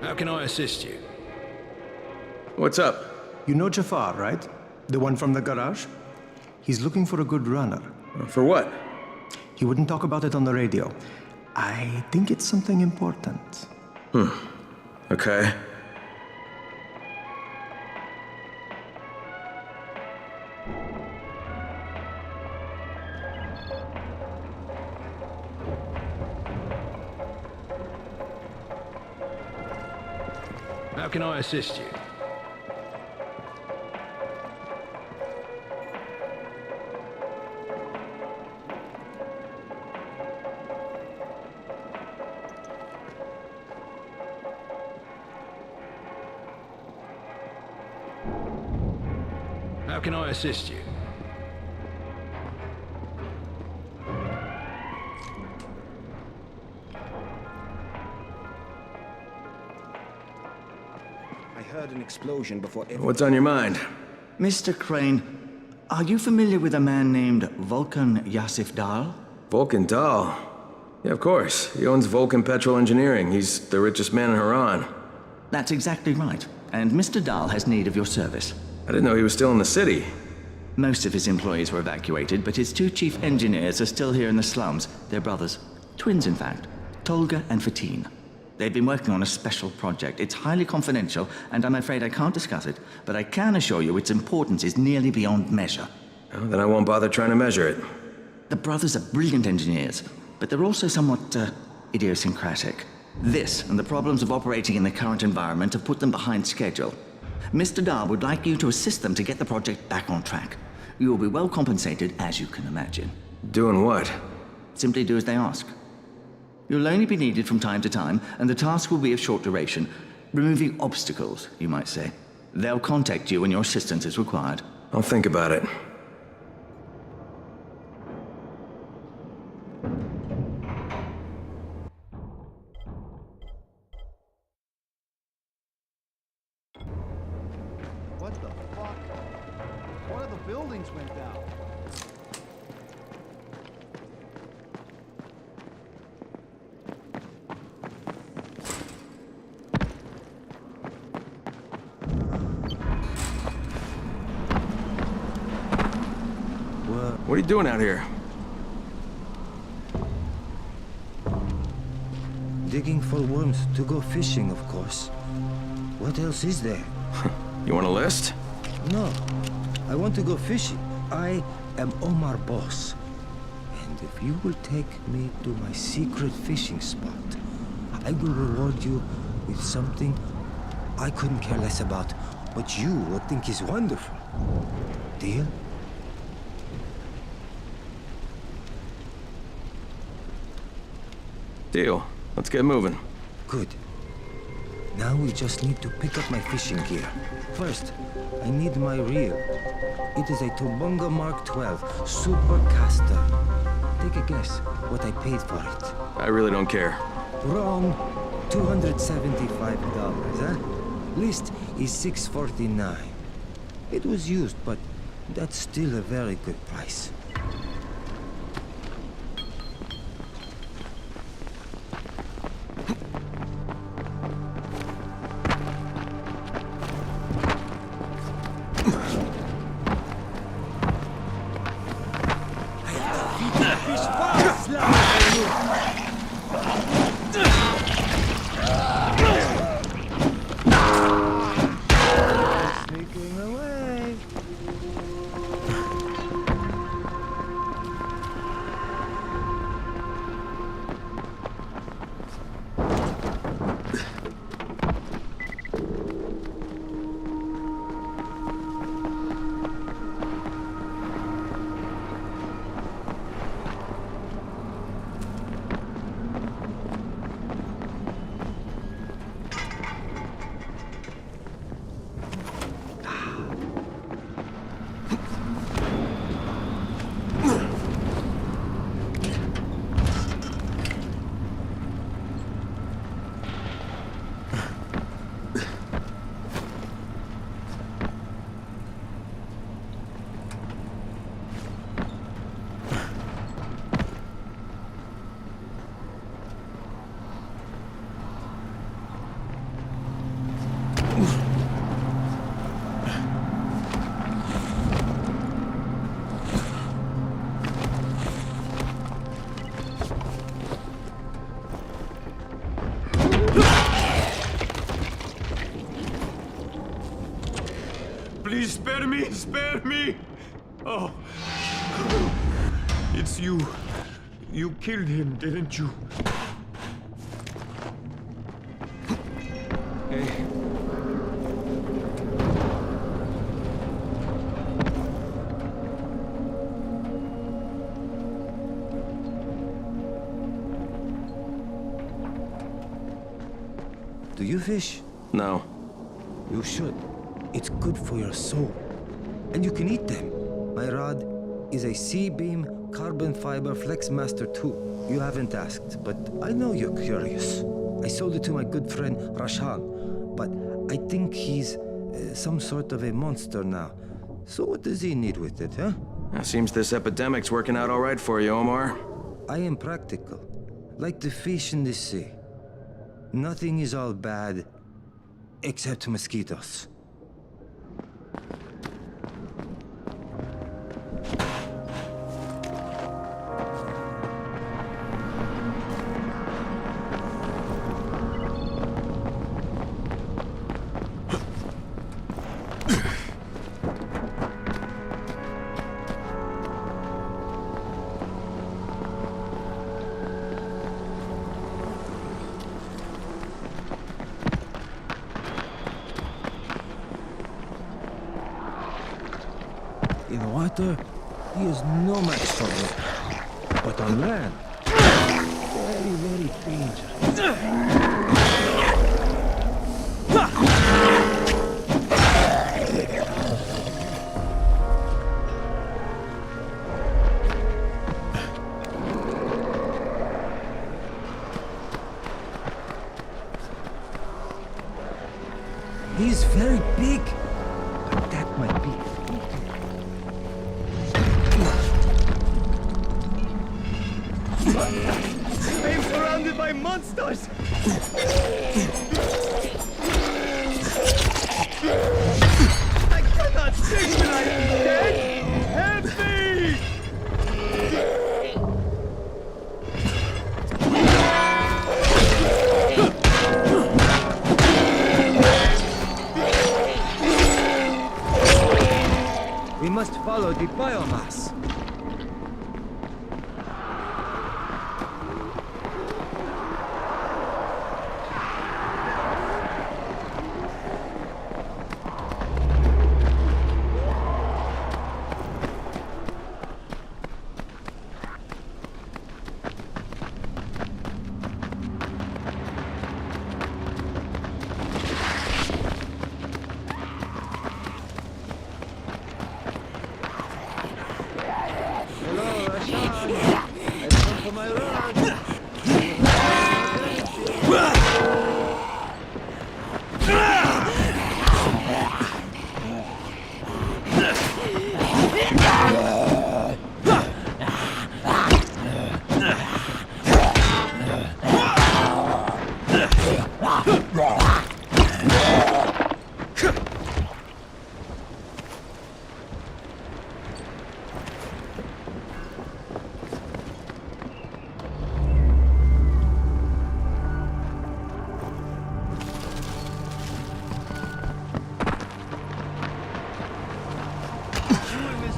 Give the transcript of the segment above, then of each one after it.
How can I assist you? What's up? You know Jafar, right? The one from the garage? He's looking for a good runner. For what? He wouldn't talk about it on the radio. I think it's something important. Okay. How can I assist you? How can I assist you? I heard an explosion before What's on your mind? Mr. Crane, are you familiar with a man named Volkan Yasif Dal? Vulcan Dahl. Yeah, of course. He owns Vulcan Petrol Engineering. He's the richest man in Haran. That's exactly right. And Mr. Dahl has need of your service. I didn't know he was still in the city. Most of his employees were evacuated, but his two chief engineers are still here in the slums. They're brothers. Twins, in fact. Tolga and Fatin. They've been working on a special project. It's highly confidential, and I'm afraid I can't discuss it, but I can assure you its importance is nearly beyond measure. Oh, then I won't bother trying to measure it. The brothers are brilliant engineers, but they're also somewhat idiosyncratic. This and the problems of operating in the current environment have put them behind schedule. Mr. Dahl would like you to assist them to get the project back on track. You will be well compensated, as you can imagine. Doing what? Simply do as they ask. You'll only be needed from time to time, and the task will be of short duration. Removing obstacles, you might say. They'll contact you when your assistance is required. I'll think about it. What the fuck? One of the buildings went down. What are you doing out here? Digging for worms to go fishing, of course. What else is there? You want a list? No, I want to go fishing. I am Omar Boss. And if you will take me to my secret fishing spot, I will reward you with something I couldn't care less about, but you will think is wonderful. Deal? Deal. Let's get moving. Good. Now we just need to pick up my fishing gear. First, I need my reel. It is a Tobunga Mark 12 Super Caster. Take a guess what I paid for it. I really don't care. Wrong. $275, huh? List is $649. It was used, but that's still a very good price. Sneaking away. Please spare me! Oh. It's you. You killed him, didn't you? Hey. Do you fish? No. You should. It's good for your soul. And you can eat them. My rod is a C-beam carbon fiber Flexmaster 2. You haven't asked, but I know you're curious. I sold it to my good friend Rashan, but I think he's some sort of a monster now. So what does he need with it, huh? Seems this epidemic's working out all right for you, Omar. I am practical, like the fish in the sea. Nothing is all bad, except mosquitoes. In water, he is no match for me. But on land, very, very dangerous. He's very big, but that might be. I'm surrounded by monsters! I cannot sing when I am dead! Help me! We must follow the biomass.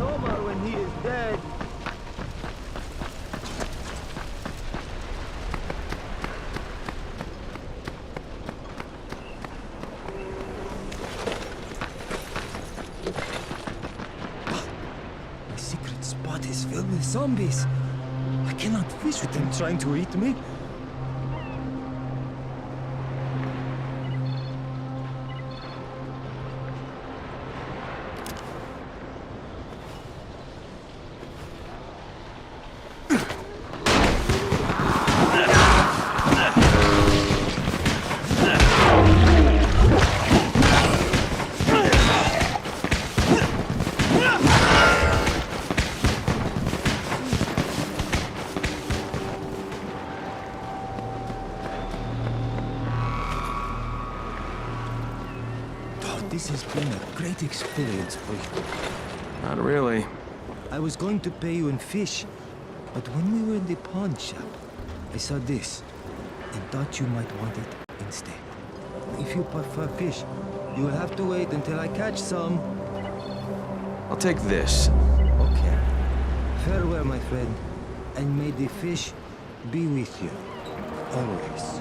Omar when he is dead. My secret spot is filled with zombies. I cannot fish with them trying to eat me. This has been a great experience for you. Not really. I was going to pay you in fish, but when we were in the pawn shop, I saw this and thought you might want it instead. If you prefer fish, you will have to wait until I catch some. I'll take this. Okay. Farewell, my friend, and may the fish be with you, always.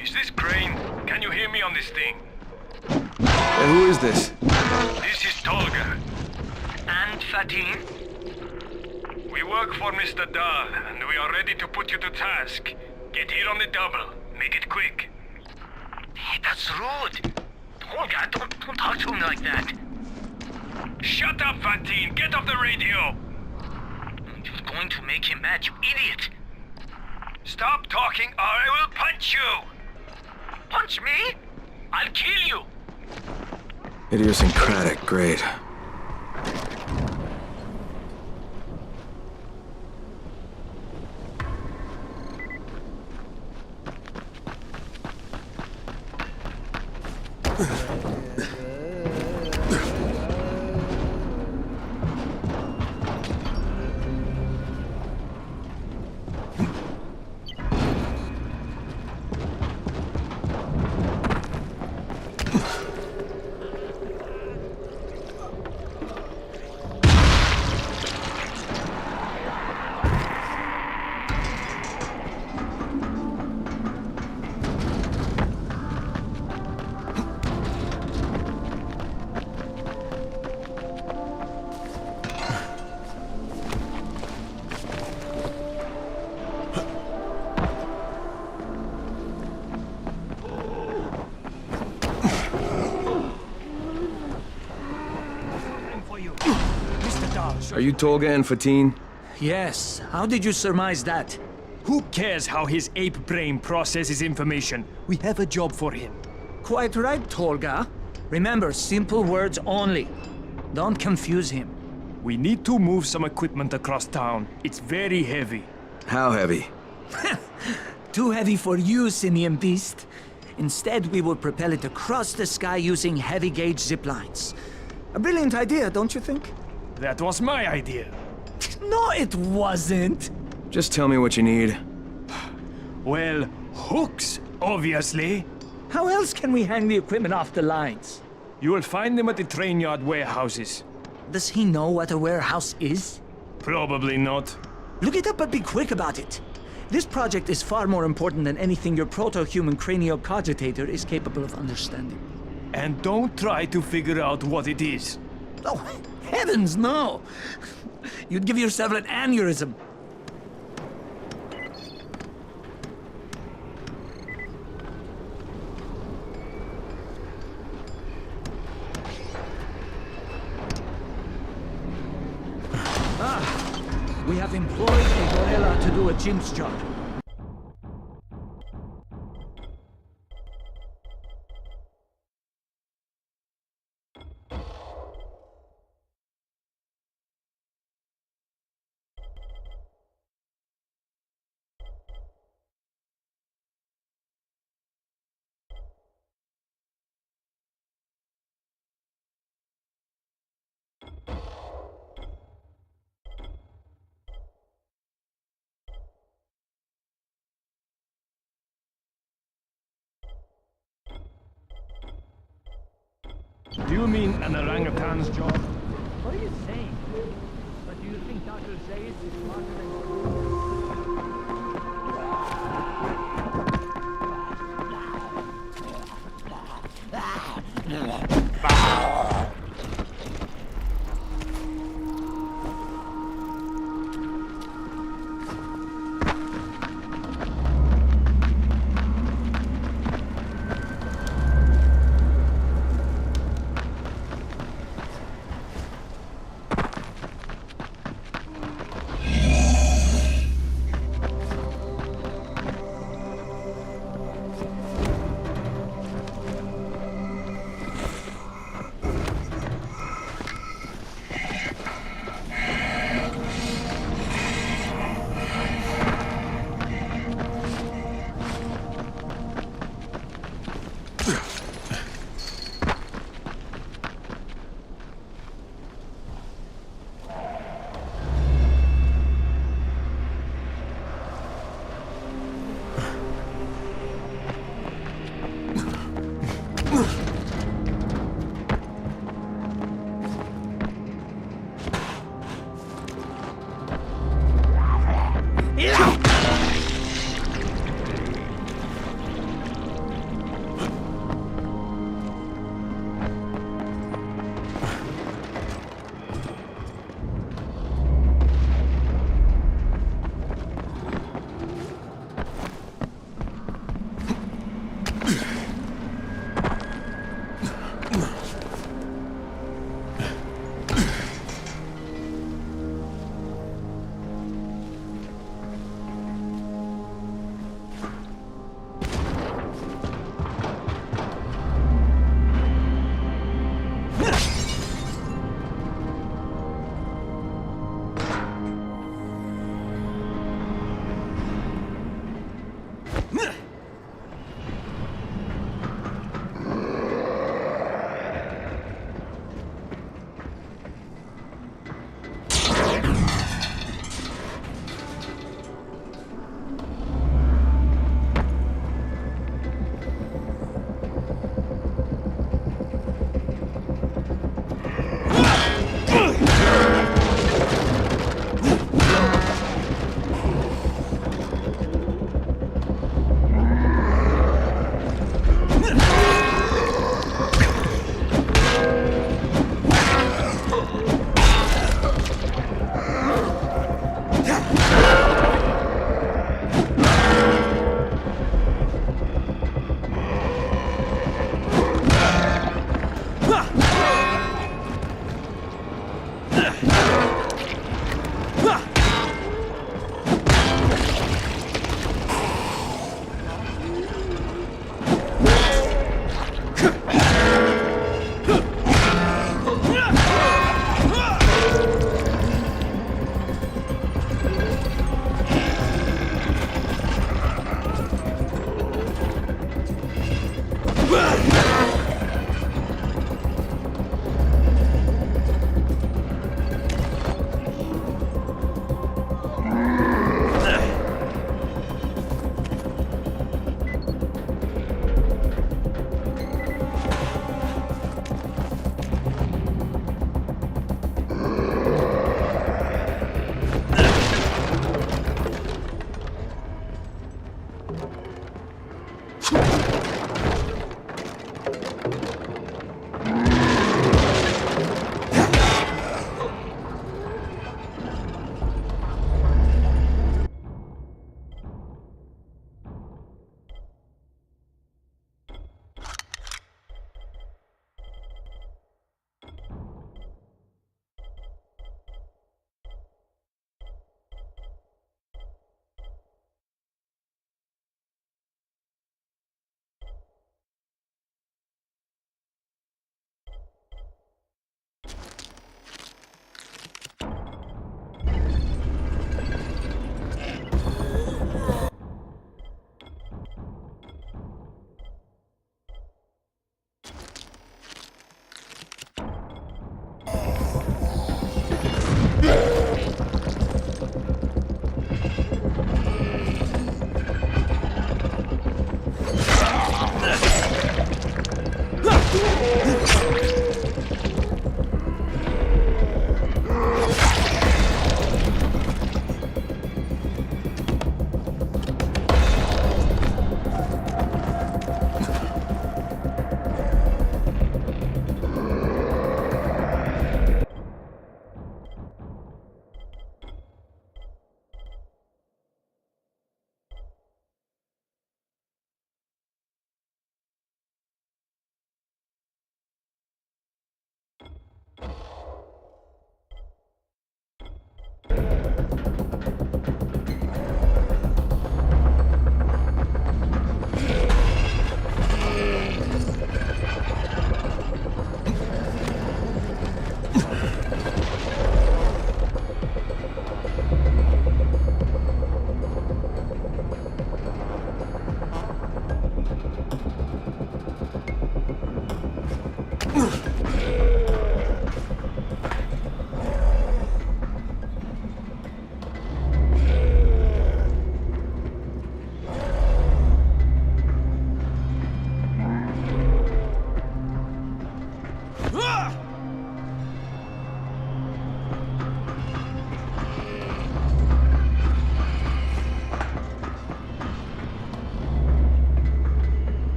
Is this Crane? Can you hear me on this thing? Hey, who is this? This is Tolga. And Fatin? We work for Mr. Dahl, and we are ready to put you to task. Get here on the double. Make it quick. Hey, that's rude. Tolga, don't talk to me like that. Shut up, Fatin! Get off the radio! You're going to make him mad, you idiot. Stop talking or I will punch you! Punch me? I'll kill you. Idiosyncratic, great. Are you Tolga and Fatin? Yes. How did you surmise that? Who cares how his ape brain processes information? We have a job for him. Quite right, Tolga. Remember, simple words only. Don't confuse him. We need to move some equipment across town. It's very heavy. How heavy? Too heavy for you, Simian Beast. Instead, we will propel it across the sky using heavy-gauge zip lines. A brilliant idea, don't you think? That was my idea. No, it wasn't. Just tell me what you need. Well, hooks, obviously. How else can we hang the equipment off the lines? You will find them at the train yard warehouses. Does he know what a warehouse is? Probably not. Look it up, but be quick about it. This project is far more important than anything your proto-human craniocogitator is capable of understanding. And don't try to figure out what it is. Oh, heavens no! You'd give yourself an aneurysm. We have employed a gorilla to do a chimp's job. Do you mean an orangutan's job? What are you saying? But do you think Dr. Zayas is smarter than...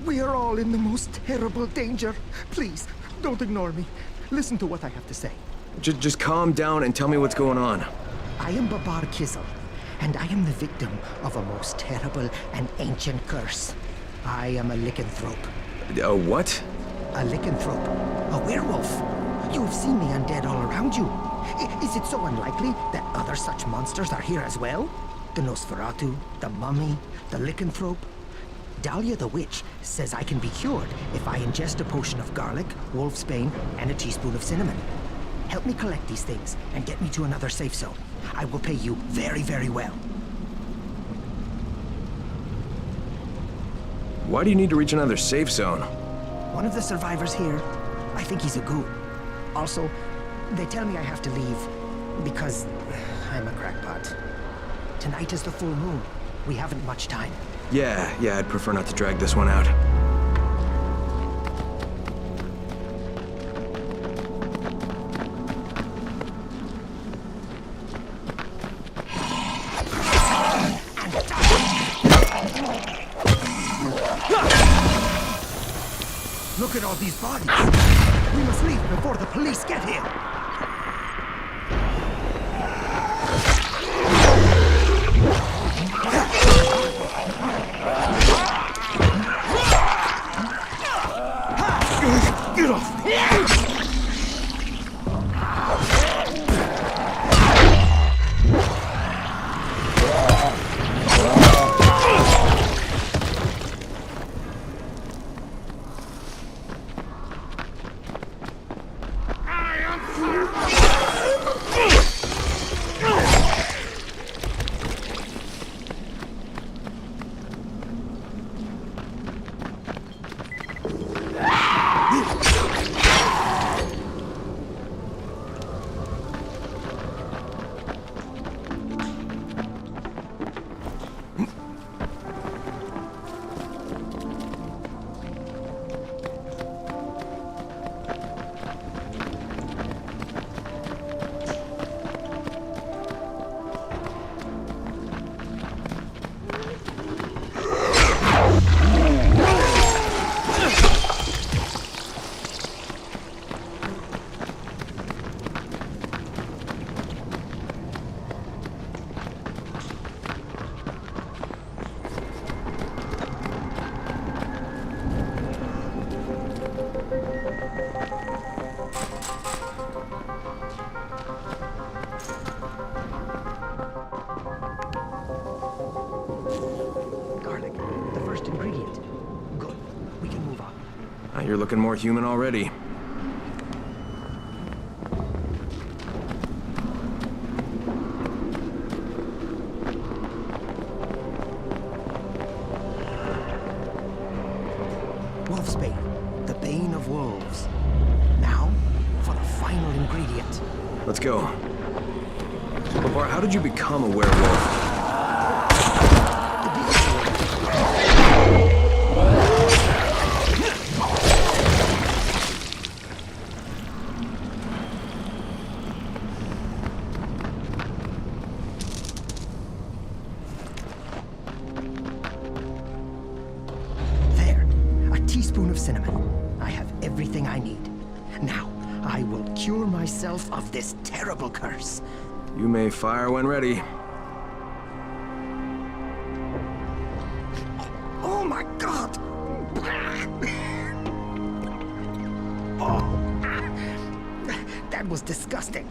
We are all in the most terrible danger. Please, don't ignore me. Listen to what I have to say. Just calm down and tell me what's going on. I am Babar Kizil, and I am the victim of a most terrible and ancient curse. I am a lycanthrope. A what? A lycanthrope. A werewolf. You have seen the undead all around you. Is it so unlikely that other such monsters are here as well? The Nosferatu, the mummy, the lycanthrope. Dahlia the witch says I can be cured if I ingest a potion of garlic, wolfsbane, and a teaspoon of cinnamon. Help me collect these things and get me to another safe zone. I will pay you very, very well. Why do you need to reach another safe zone? One of the survivors here, I think he's a ghoul. Also, they tell me I have to leave because I'm a crackpot. Tonight is the full moon. We haven't much time. Yeah, I'd prefer not to drag this one out. Look at all these bodies. We must leave before the police get here. Get off! You're looking more human already. Wolfsbane, the bane of wolves. Now, for the final ingredient. Let's go. Babar, how did you become a werewolf? Teaspoon of cinnamon. I have everything I need. Now, I will cure myself of this terrible curse. You may fire when ready. Oh my God! Oh, that was disgusting.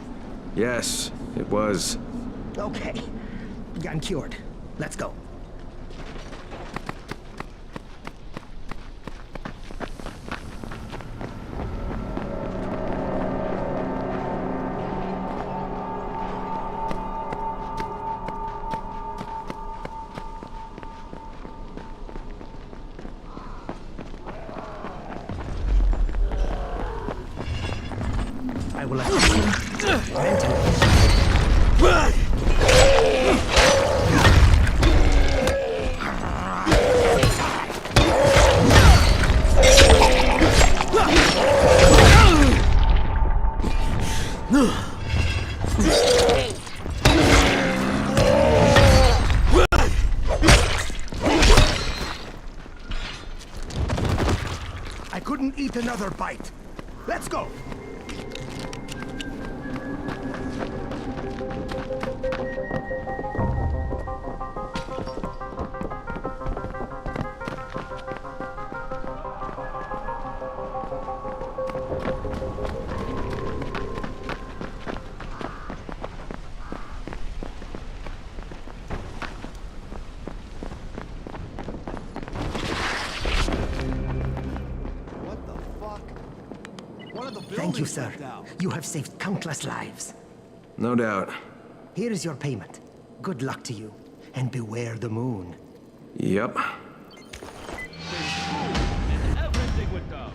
Yes, it was. Okay, I'm cured. Let's go. I will assist him mentally. I couldn't eat another bite. Let's go! Thank you, sir. You have saved countless lives. No doubt. Here is your payment. Good luck to you, and beware the moon. Yep. Everything went down.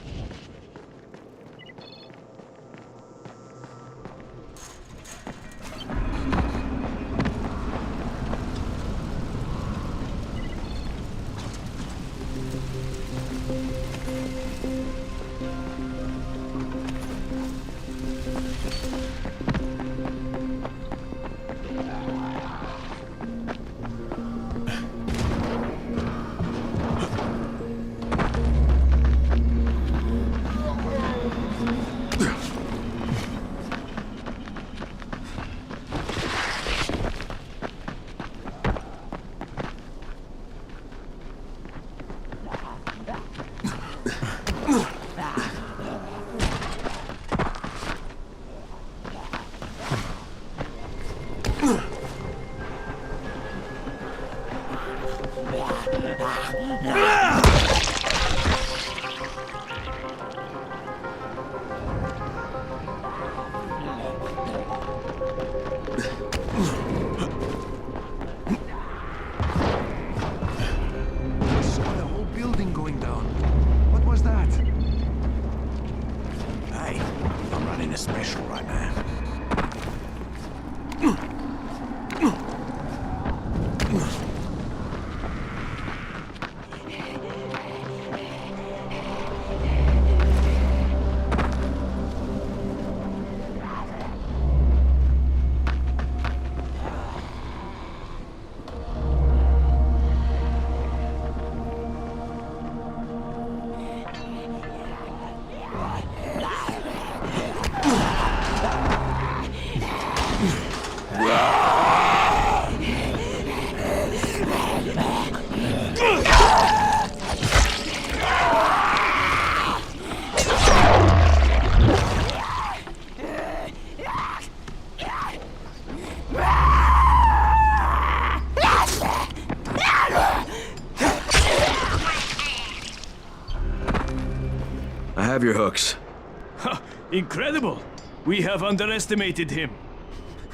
I have your hooks. Incredible! We have underestimated him.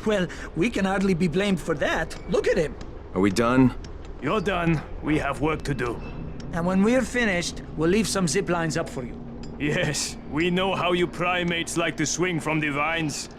Well, we can hardly be blamed for that. Look at him. Are we done? You're done. We have work to do. And when we're finished, we'll leave some zip lines up for you. Yes, we know how you primates like to swing from the vines.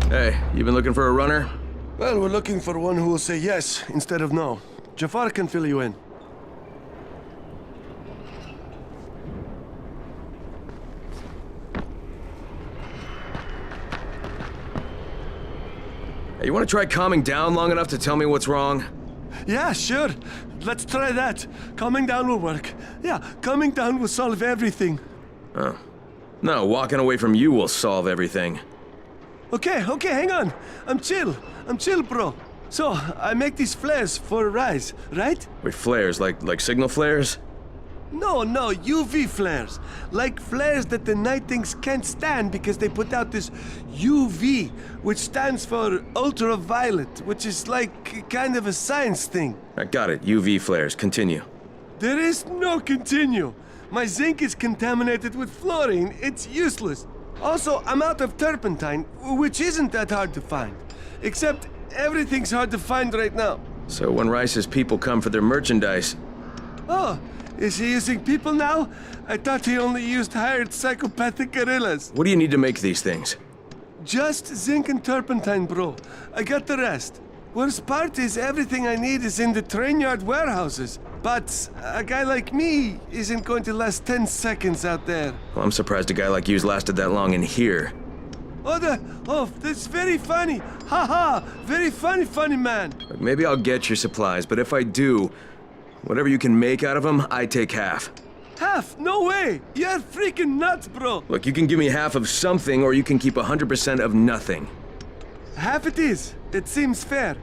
Hey, you been looking for a runner? Well, we're looking for one who will say yes instead of no. Jafar can fill you in. Hey, you want to try calming down long enough to tell me what's wrong? Yeah, sure. Let's try that. Calming down will work. Yeah, calming down will solve everything. Oh. No, walking away from you will solve everything. Okay, hang on. I'm chill, bro. So, I make these flares for Rise, right? Wait, flares? Like signal flares? No, UV flares. Like flares that the Night Things can't stand because they put out this UV, which stands for ultraviolet, which is like kind of a science thing. I got it. UV flares. Continue. There is no continue. My zinc is contaminated with fluorine. It's useless. Also, I'm out of turpentine, which isn't that hard to find. Except everything's hard to find right now. So when Rice's people come for their merchandise... Oh, is he using people now? I thought he only used hired psychopathic guerrillas. What do you need to make these things? Just zinc and turpentine, bro. I got the rest. Worst part is everything I need is in the train yard warehouses. But a guy like me isn't going to last 10 seconds out there. Well, I'm surprised a guy like you's lasted that long in here. Oh, that's very funny. Ha ha, very funny man. Look, maybe I'll get your supplies, but if I do, whatever you can make out of them, I take half. Half? No way! You're freaking nuts, bro! Look, you can give me half of something, or you can keep 100% of nothing. Half it is. It seems fair.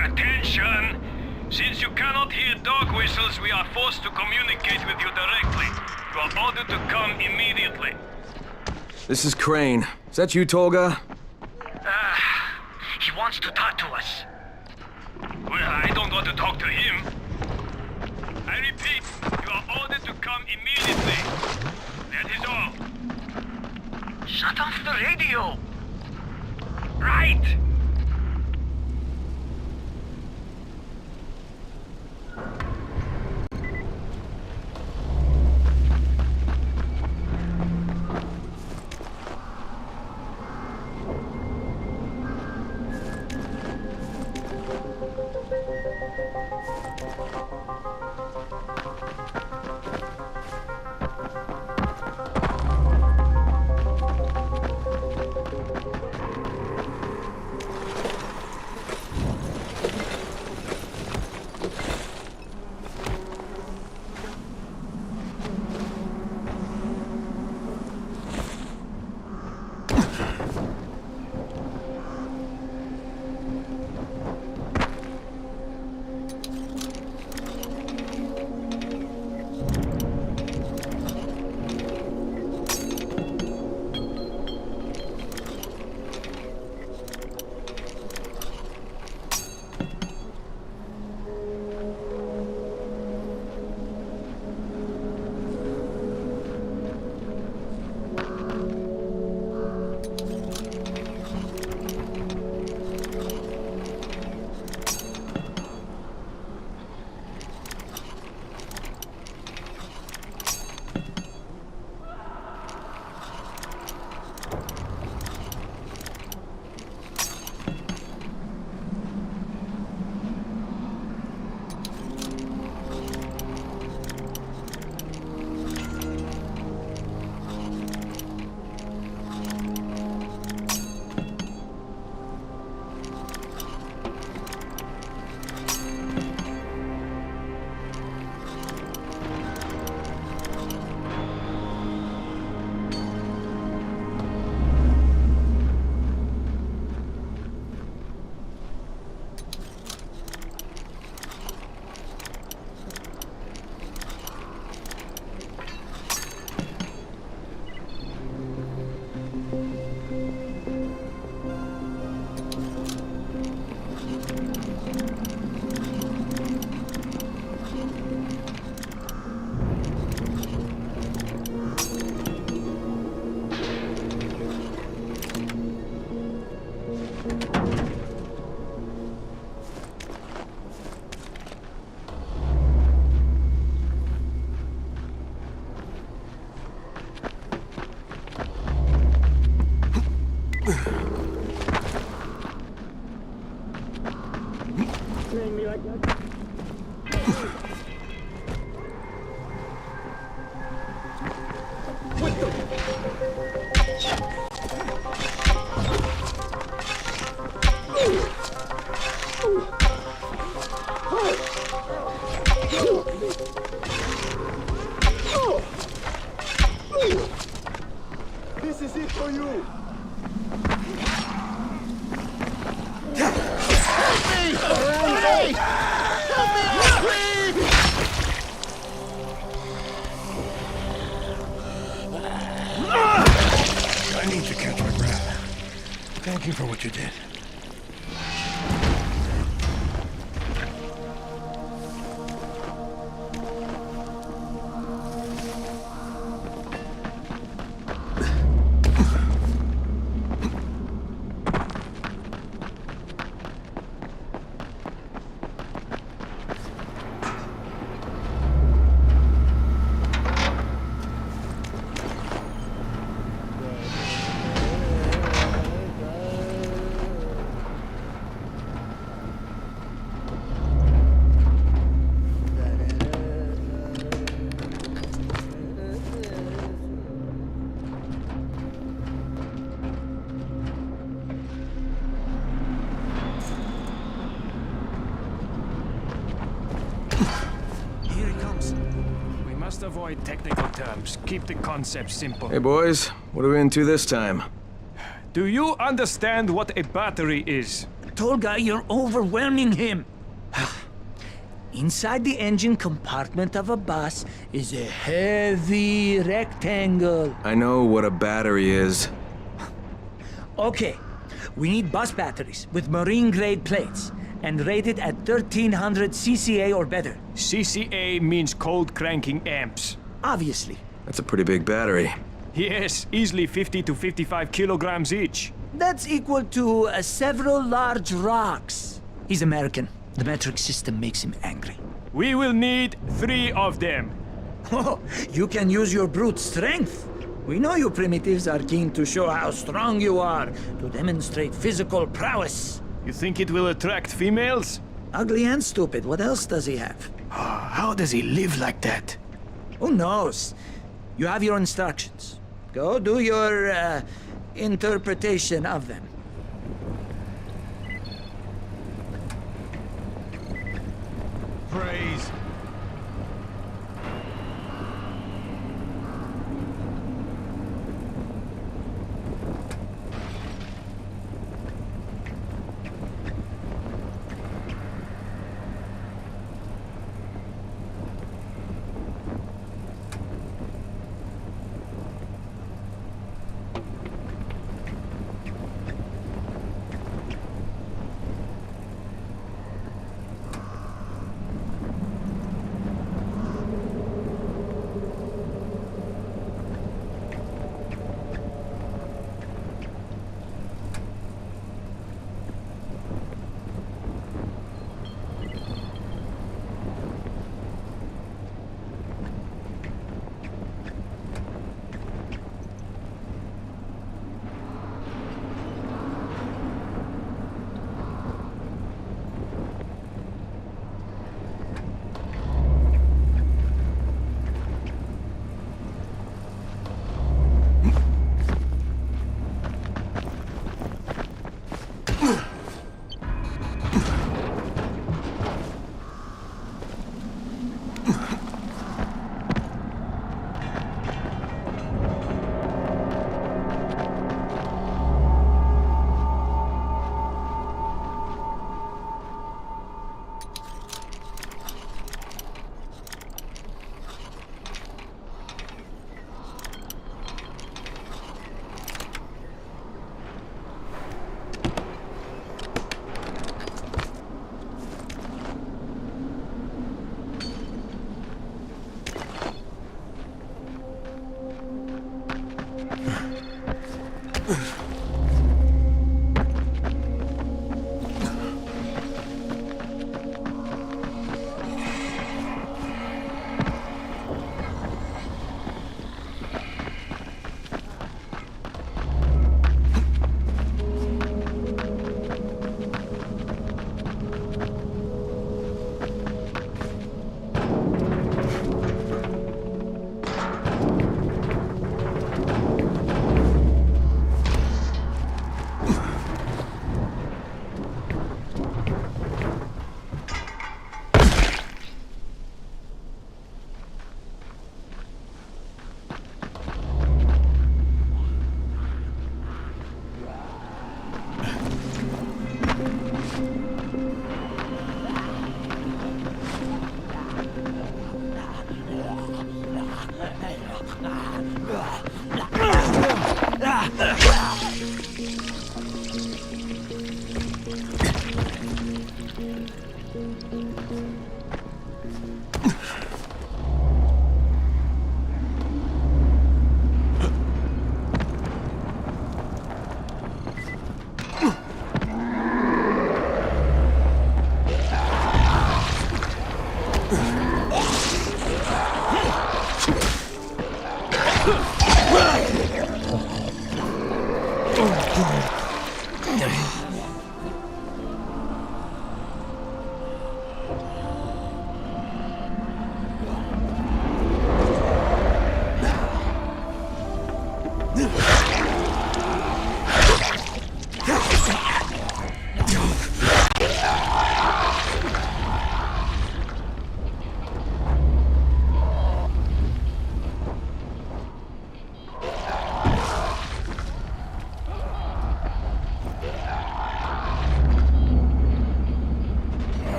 Attention! Since you cannot hear dog whistles, we are forced to communicate with you directly. You are ordered to come immediately. This is Crane. Is that you, Tolga? He wants to talk to us. Well, I don't want to talk to him. I repeat, you are ordered to come immediately. That is all. Shut off the radio! Right! This is it for you! I need to catch my breath. Thank you for what you did. Must avoid technical terms. Keep the concept simple. Hey boys, what are we into this time? Do you understand what a battery is? Tolga, you're overwhelming him. Inside the engine compartment of a bus is a heavy rectangle. I know what a battery is. Okay, we need bus batteries with marine-grade plates and rated at 1300 CCA or better. CCA means cold cranking amps. Obviously. That's a pretty big battery. Yes, easily 50 to 55 kilograms each. That's equal to several large rocks. He's American. The metric system makes him angry. We will need 3 of them. Oh, you can use your brute strength. We know you primitives are keen to show how strong you are, to demonstrate physical prowess. You think it will attract females? Ugly and stupid. What else does he have? How does he live like that? Who knows? You have your instructions. Go do your, interpretation of them. Praise.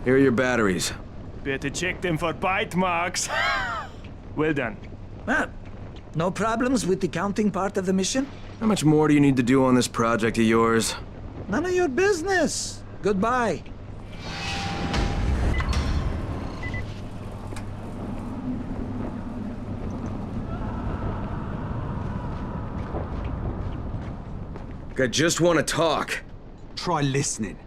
Here are your batteries. Better check them for bite marks. Well done. Well, no problems with the counting part of the mission? How much more do you need to do on this project of yours? None of your business. Goodbye. I just want to talk. Try listening.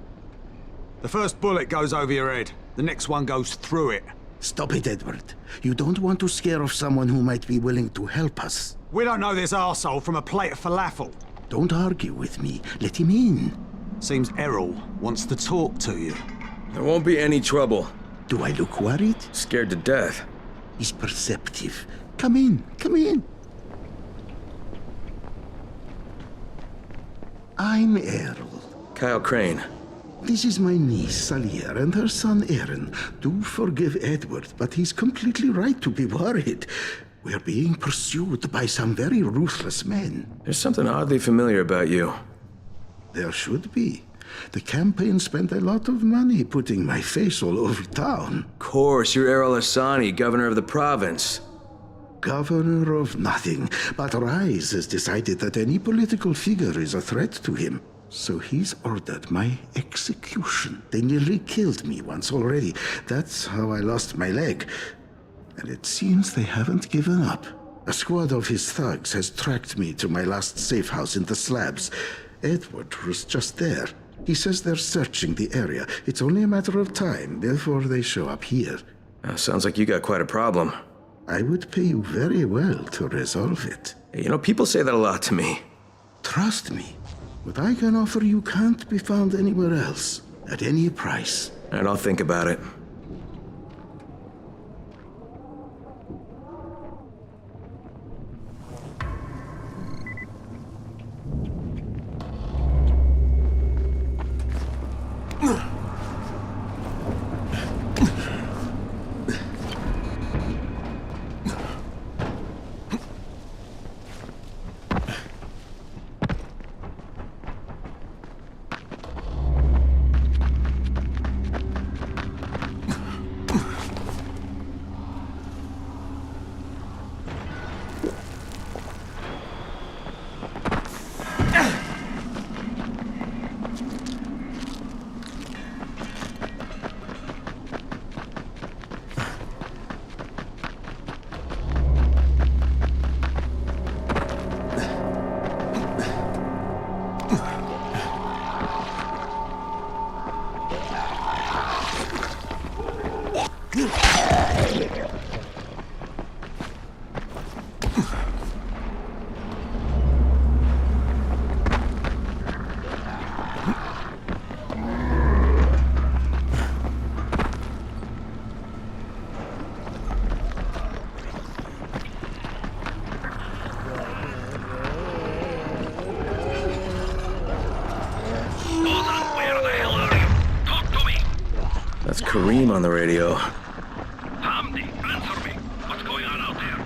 The first bullet goes over your head. The next one goes through it. Stop it, Edward. You don't want to scare off someone who might be willing to help us. We don't know this arsehole from a plate of falafel. Don't argue with me. Let him in. Seems Errol wants to talk to you. There won't be any trouble. Do I look worried? Scared to death. He's perceptive. Come in. Come in. I'm Errol. Kyle Crane. This is my niece, Salia, and her son, Aaron. Do forgive Edward, but he's completely right to be worried. We're being pursued by some very ruthless men. There's something oddly familiar about you. There should be. The campaign spent a lot of money putting my face all over town. Of course, you're Errol Hassani, governor of the province. Governor of nothing, but Rise has decided that any political figure is a threat to him. So he's ordered my execution. They nearly killed me once already. That's how I lost my leg. And it seems they haven't given up. A squad of his thugs has tracked me to my last safe house in the slabs. Edward was just there. He says they're searching the area. It's only a matter of time before they show up here. Sounds like you got quite a problem. I would pay you very well to resolve it. Hey, you know, people say that a lot to me. Trust me. What I can offer you can't be found anywhere else, at any price. And I'll think about it. Kareem on the radio. Hamdi, answer me. What's going on out there?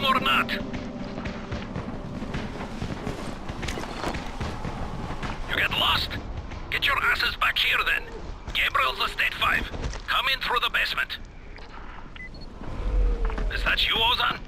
Or not? You get lost? Get your asses back here then. Gabriel's Estate 5. Come in through the basement. Is that you, Ozan?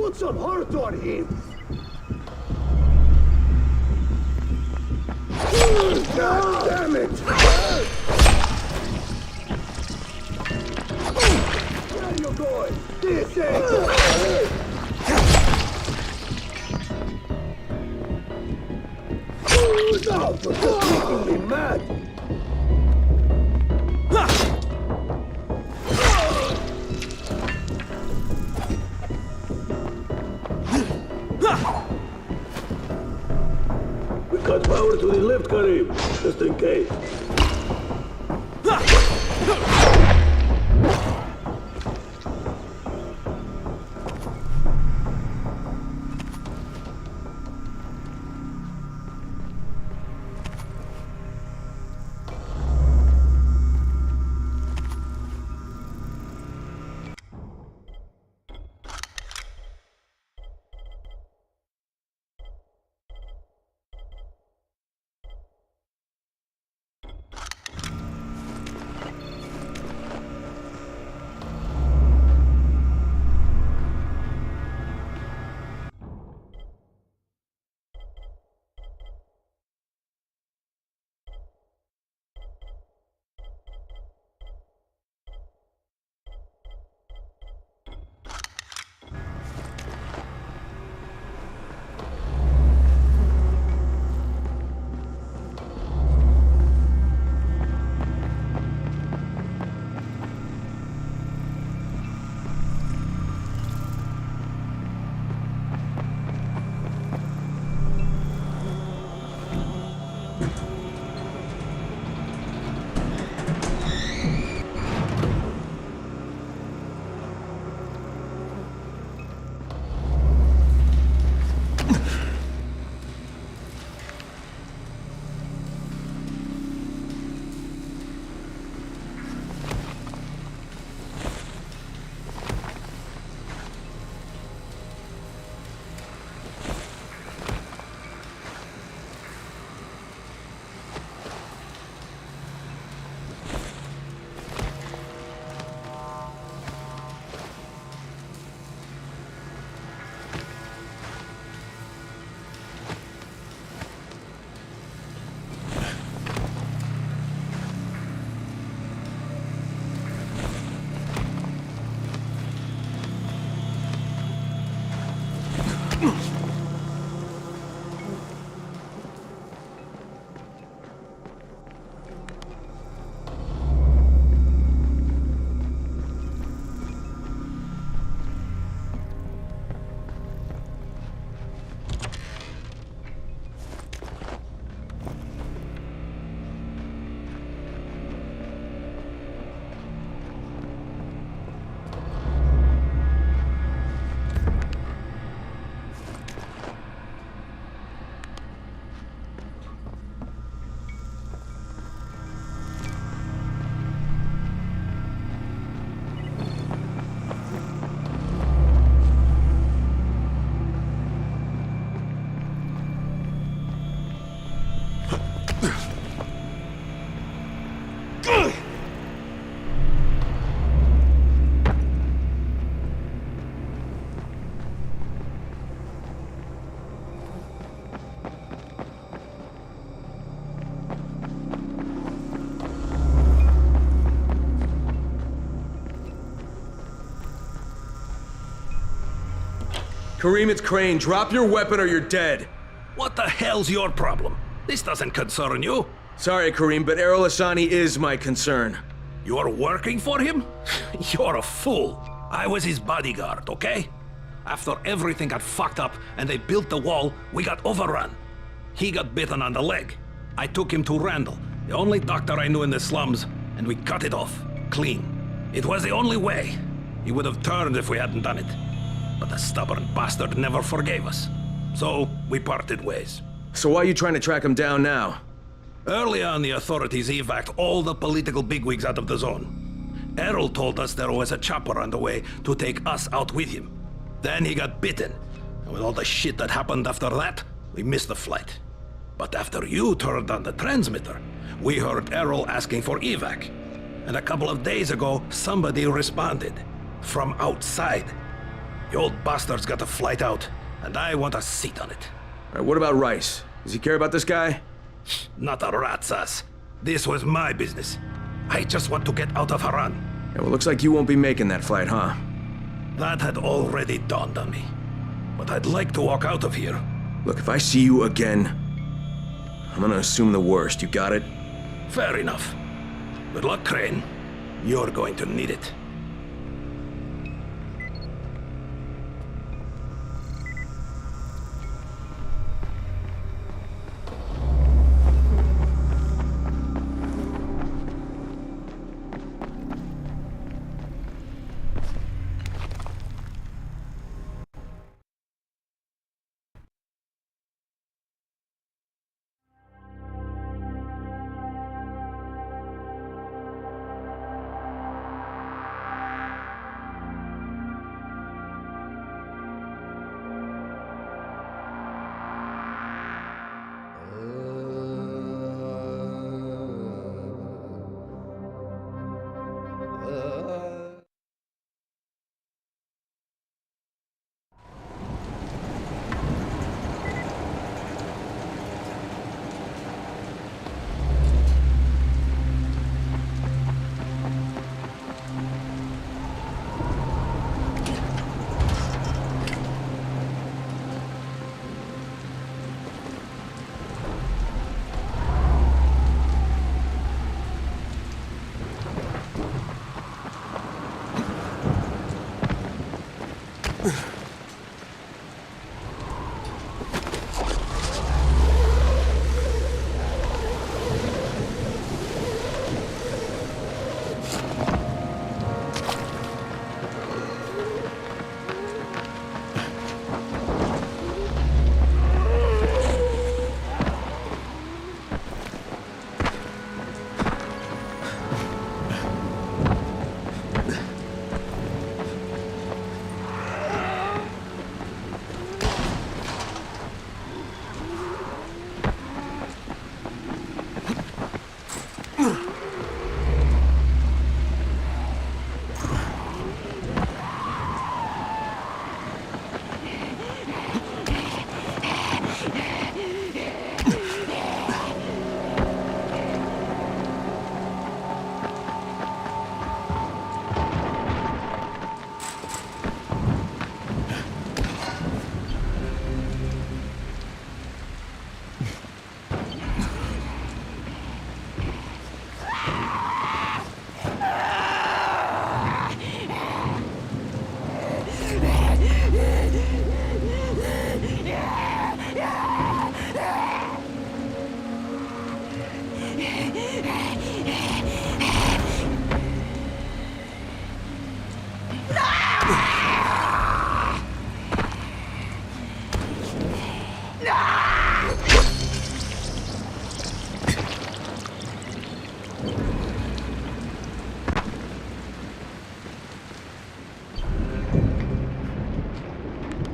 Put some heart on him! God damn it! boy! This ain't... Who's out for making me mad? We cut power to the lift, Karim, just in case. Karim, it's Crane. Drop your weapon or you're dead. What the hell's your problem? This doesn't concern you. Sorry, Karim, but Errol Hassani is my concern. You're working for him? You're a fool. I was his bodyguard, okay? After everything got fucked up and they built the wall, we got overrun. He got bitten on the leg. I took him to Randall, the only doctor I knew in the slums, and we cut it off, clean. It was the only way. He would have turned if we hadn't done it. But the stubborn bastard never forgave us. So, we parted ways. So why are you trying to track him down now? Early on, the authorities evac'd all the political bigwigs out of the zone. Errol told us there was a chopper on the way to take us out with him. Then he got bitten. And with all the shit that happened after that, we missed the flight. But after you turned on the transmitter, we heard Errol asking for evac. And a couple of days ago, somebody responded. From outside. The old bastard's got a flight out, and I want a seat on it. All right, what about Rice? Does he care about this guy? Not a rat's ass. This was my business. I just want to get out of Haran. Yeah, well, looks like you won't be making that flight, huh? That had already dawned on me. But I'd like to walk out of here. Look, if I see you again, I'm gonna assume the worst. You got it? Fair enough. Good luck, Crane. You're going to need it.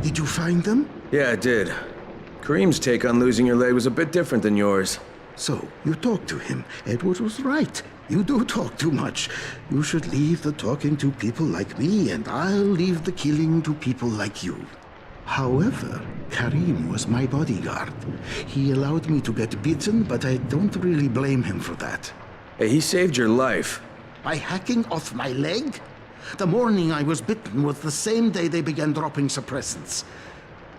Did you find them? Yeah, I did. Kareem's take on losing your leg was a bit different than yours. So, you talked to him. Edward was right. You do talk too much. You should leave the talking to people like me, and I'll leave the killing to people like you. However, Kareem was my bodyguard. He allowed me to get bitten, but I don't really blame him for that. Hey, he saved your life. By hacking off my leg? The morning I was bitten was the same day they began dropping suppressants.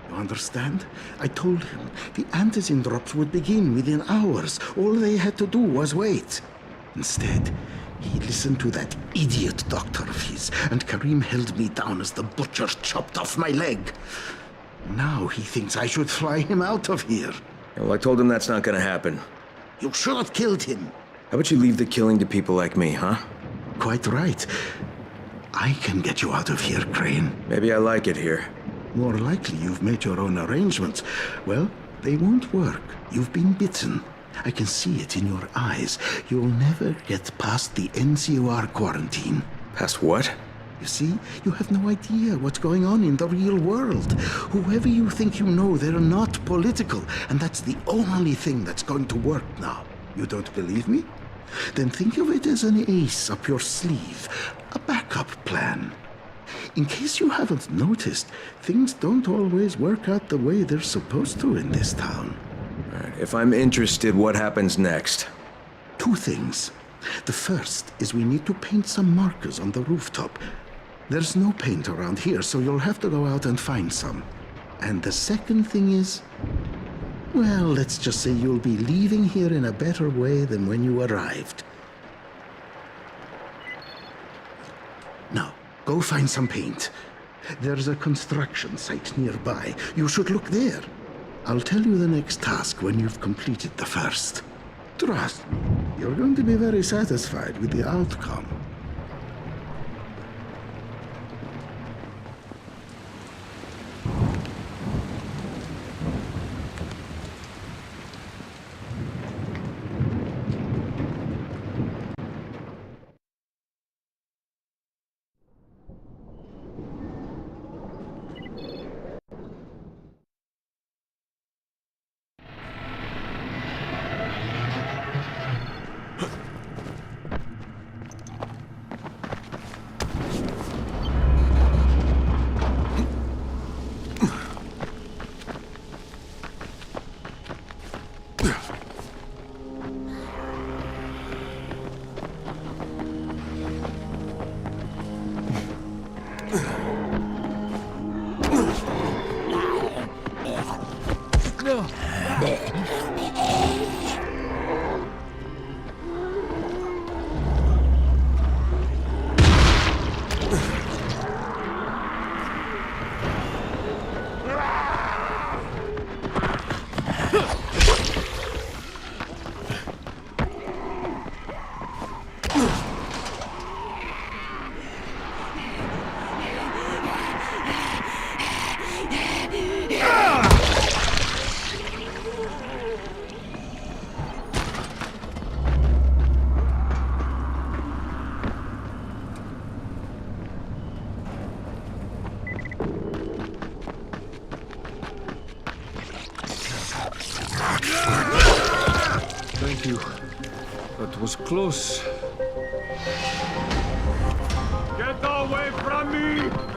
You understand? I told him the antizin drops would begin within hours. All they had to do was wait. Instead, he listened to that idiot doctor of his, and Kareem held me down as the butcher chopped off my leg. Now he thinks I should fly him out of here. Well, I told him that's not gonna happen. You should have killed him. How about you leave the killing to people like me, huh? Quite right. I can get you out of here, Crane. Maybe I like it here. More likely you've made your own arrangements. Well, they won't work. You've been bitten. I can see it in your eyes. You'll never get past the NCOR quarantine. Past what? You see, you have no idea what's going on in the real world. Whoever you think you know, they're not political, and that's the only thing that's going to work now. You don't believe me? Then think of it as an ace up your sleeve, a backup plan. In case you haven't noticed, things don't always work out the way they're supposed to in this town. All right, if I'm interested, what happens next? Two things. The first is we need to paint some markers on the rooftop. There's no paint around here, so you'll have to go out and find some. And the second thing is, well, let's just say you'll be leaving here in a better way than when you arrived. Now, go find some paint. There's a construction site nearby. You should look there. I'll tell you the next task when you've completed the first. Trust me, you're going to be very satisfied with the outcome. Thank you. That was close. Get away from me!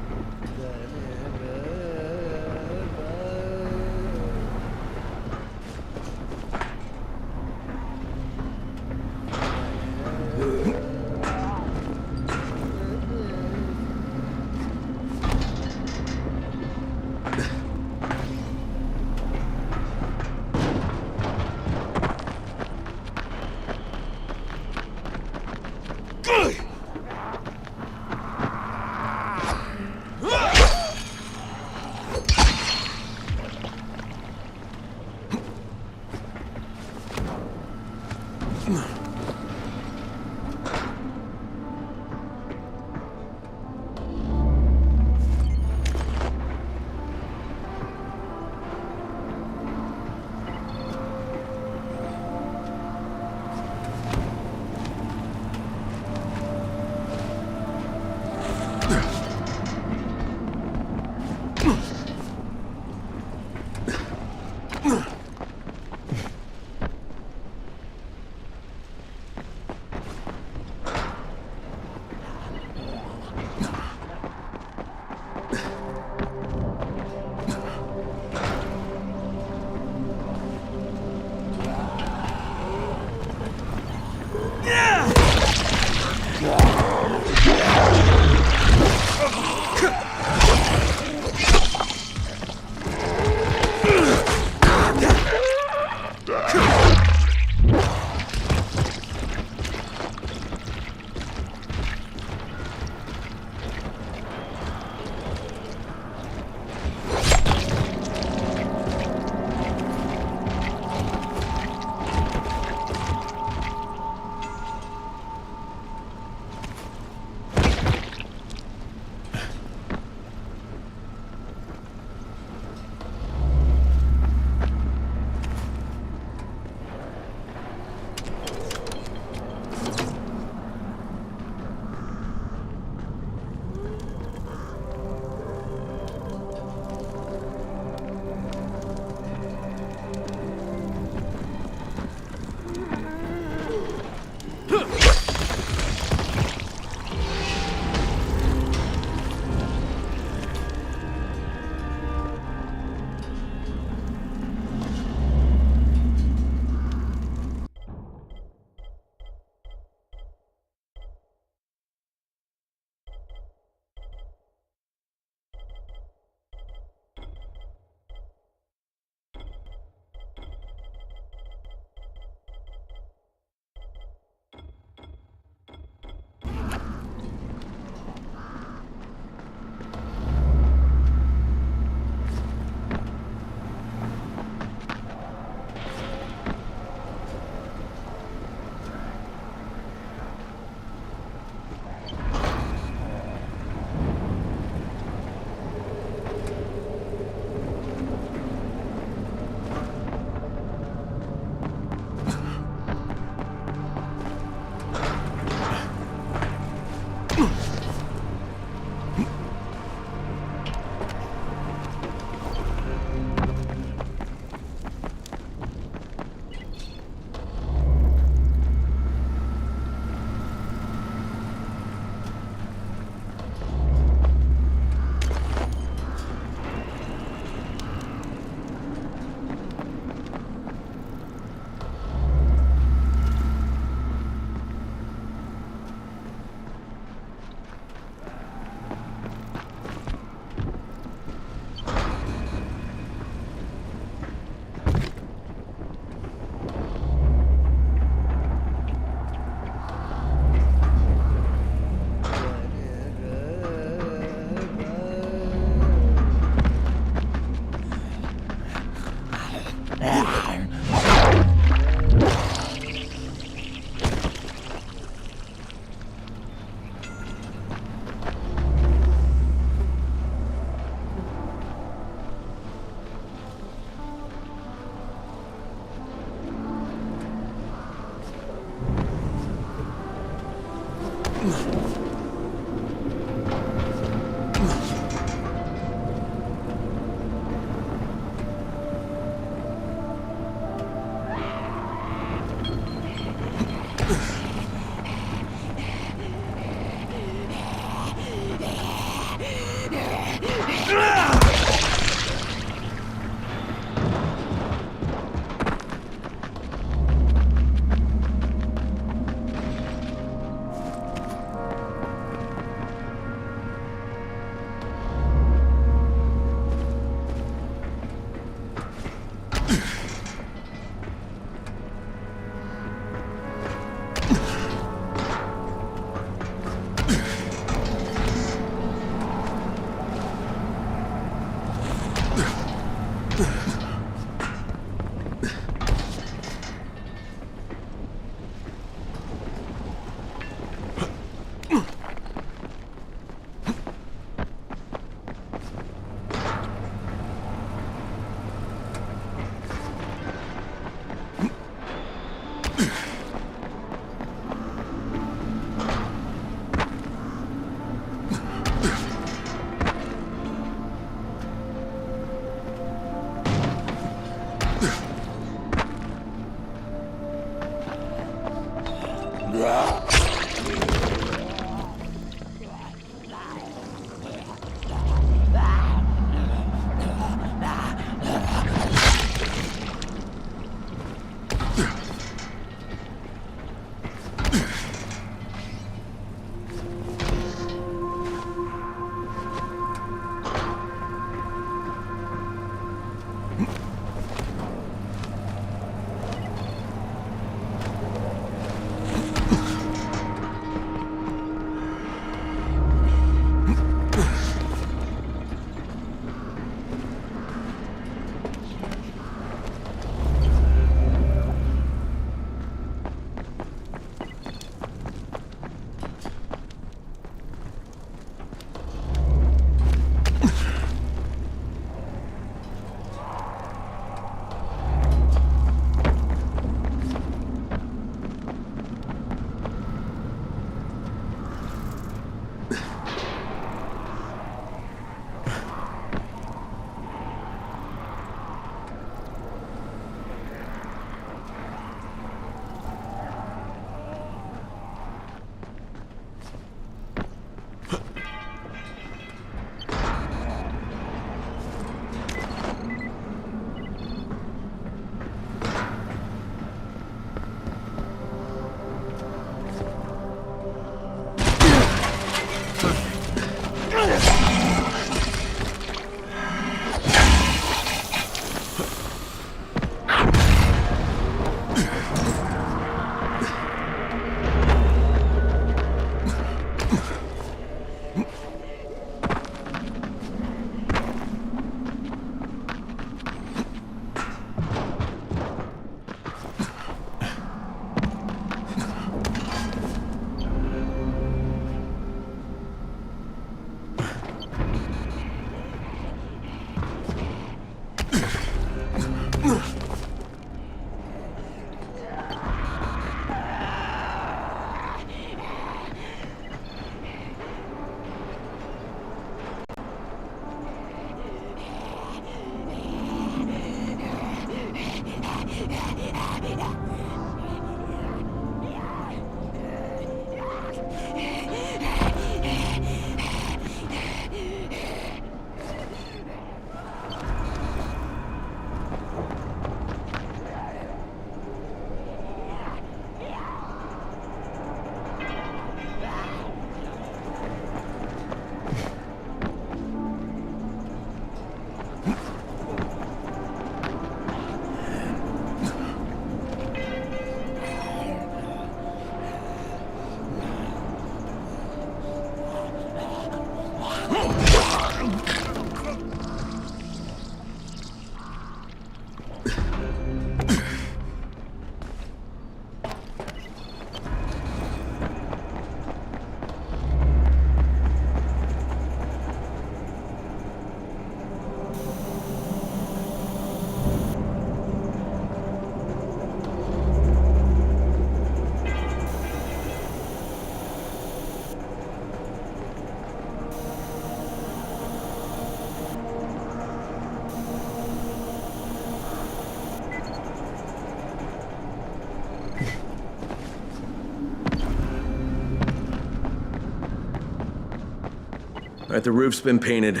All right, the roof's been painted.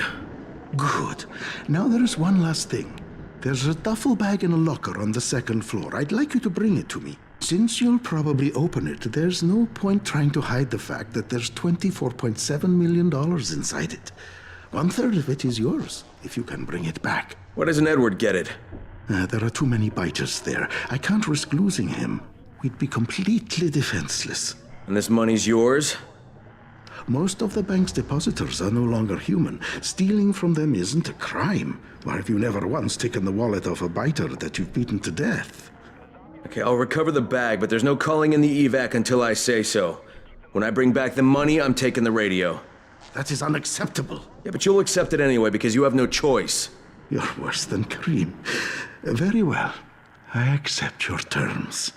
Good. Now there is one last thing. There's a duffel bag in a locker on the second floor. I'd like you to bring it to me. Since you'll probably open it, there's no point trying to hide the fact that there's $24.7 million inside it. 1/3 of it is yours, if you can bring it back. Why doesn't Edward get it? There are too many biters there. I can't risk losing him. We'd be completely defenseless. And this money's yours? Most of the bank's depositors are no longer human. Stealing from them isn't a crime. Why have you never once taken the wallet of a biter that you've beaten to death? Okay, I'll recover the bag, but there's no calling in the evac until I say so. When I bring back the money, I'm taking the radio. That is unacceptable. Yeah, but you'll accept it anyway because you have no choice. You're worse than Kareem. Very well. I accept your terms.